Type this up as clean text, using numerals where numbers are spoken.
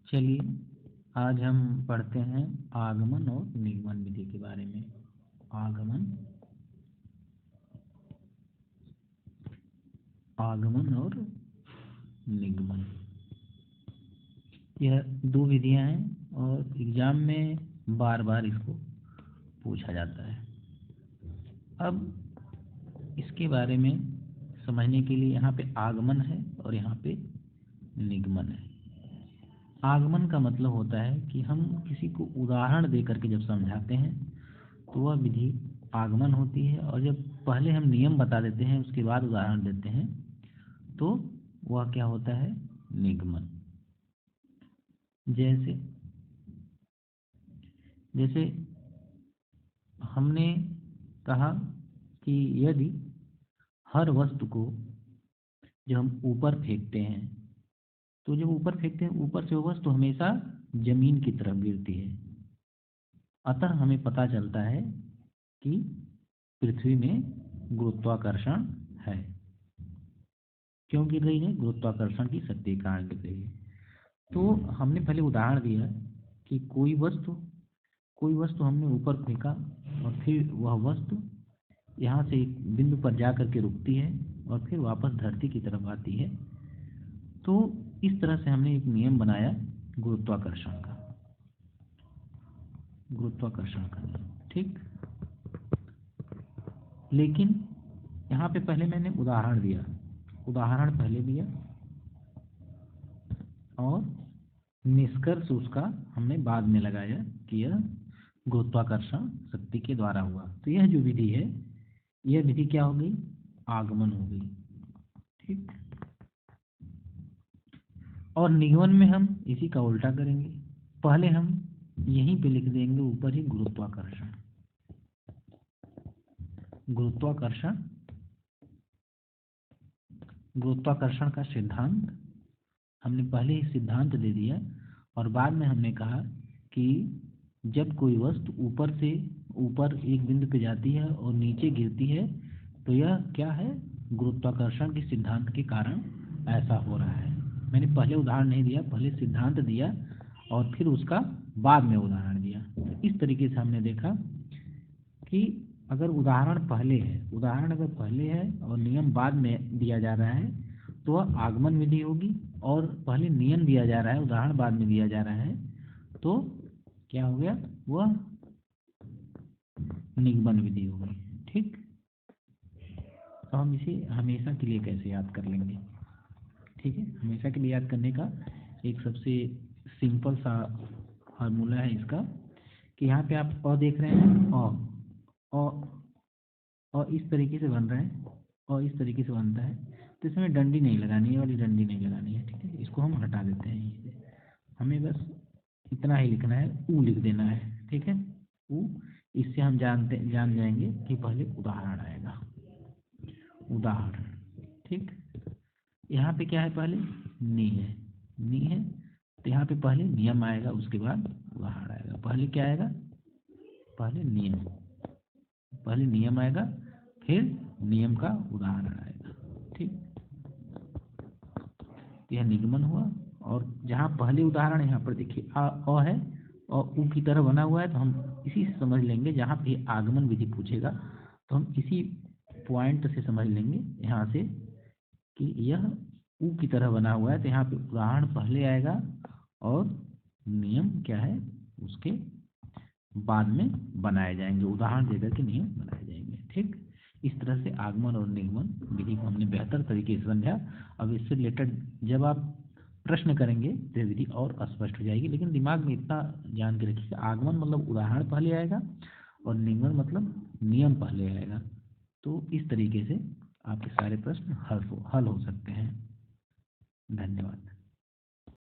चलिए आज हम पढ़ते हैं आगमन और निगमन विधि के बारे में। आगमन और निगमन, यह दो विधियां हैं और एग्जाम में बार बार इसको पूछा जाता है। अब इसके बारे में समझने के लिए यहाँ पे आगमन है और यहाँ पे निगमन है। आगमन का मतलब होता है कि हम किसी को उदाहरण दे करके जब समझाते हैं तो वह विधि आगमन होती है, और जब पहले हम नियम बता देते हैं उसके बाद उदाहरण देते हैं तो वह क्या होता है, निगमन। जैसे हमने कहा कि यदि हर वस्तु को जब हम ऊपर फेंकते हैं तो जब ऊपर फेंकते हैं ऊपर से वो वस्तु हमेशा जमीन की तरफ गिरती है। अतः हमें पता चलता है कि पृथ्वी में गुरुत्वाकर्षण है। क्यों गिर रही है? गुरुत्वाकर्षण की शक्ति के कारण गिर रही है। तो हमने पहले उदाहरण दिया कि कोई वस्तु हमने ऊपर फेंका और फिर वह वस्तु यहाँ से एक बिंदु पर जा कर के रुकती है और फिर वापस धरती की तरफ आती है। तो इस तरह से हमने एक नियम बनाया गुरुत्वाकर्षण का, ठीक। लेकिन यहाँ पे पहले मैंने उदाहरण पहले दिया और निष्कर्ष उसका हमने बाद में लगाया कि यह गुरुत्वाकर्षण शक्ति के द्वारा हुआ। तो यह जो विधि है, यह विधि क्या हो गई? आगमन हो गई, ठीक। और निगमन में हम इसी का उल्टा करेंगे। पहले हम यहीं पे लिख देंगे ऊपर ही गुरुत्वाकर्षण का सिद्धांत। हमने पहले ही सिद्धांत दे दिया और बाद में हमने कहा कि जब कोई वस्तु ऊपर एक बिंदु पे जाती है और नीचे गिरती है तो यह क्या है? गुरुत्वाकर्षण के सिद्धांत के कारण ऐसा हो रहा है। मैंने पहले उदाहरण नहीं दिया, पहले सिद्धांत दिया और फिर उसका बाद में उदाहरण दिया। इस तरीके से हमने देखा कि अगर उदाहरण अगर पहले है और नियम बाद में दिया जा रहा है तो वह आगमन विधि होगी, और पहले नियम दिया जा रहा है, उदाहरण बाद में दिया जा रहा है तो क्या हो गया? वह निगमन विधि हो गई, ठीक। तो हम इसे हमेशा के लिए कैसे याद कर लेंगे? ठीक है, हमेशा के लिए याद करने का एक सबसे सिंपल सा फार्मूला है इसका कि यहाँ पे आप अ देख रहे हैं, और इस तरीके से बन रहा है और इस तरीके से बनता है, तो इसमें डंडी नहीं लगानी है, वाली डंडी नहीं लगानी है, ठीक है। इसको हम हटा देते हैं यहीं से। हमें बस इतना ही लिखना है, ऊ लिख देना है, ठीक है, ऊ। इससे हम जान जाएंगे कि पहले उदाहरण आएगा, ठीक। यहाँ पे क्या है? पहले नी है तो यहाँ पे पहले नियम आएगा, उसके बाद उदाहरण आएगा। पहले क्या आएगा? पहले नियम आएगा, फिर नियम का उदाहरण आएगा, ठीक। यह निगमन हुआ। और जहाँ पहले उदाहरण यहाँ पर देखिए अ है और ऊ की तरह बना हुआ है, तो हम इसी से समझ लेंगे। जहाँ पे आगमन विधि पूछेगा तो हम इसी पॉइंट से समझ लेंगे यहाँ से कि यह ऊ की तरह बना हुआ है, तो यहाँ पे उदाहरण पहले आएगा और नियम क्या है उसके बाद में बनाए जाएंगे, उदाहरण देकर के नियम बनाए जाएंगे, ठीक। इस तरह से आगमन और निगमन विधि को हमने बेहतर तरीके से समझा। अब इससे रिलेटेड जब आप प्रश्न करेंगे तो विधि और स्पष्ट हो जाएगी। लेकिन दिमाग में इतना जान के रखिए, आगमन मतलब उदाहरण पहले आएगा और निगमन मतलब नियम पहले आएगा। तो इस तरीके से आपके सारे प्रश्न हल हो सकते हैं। धन्यवाद।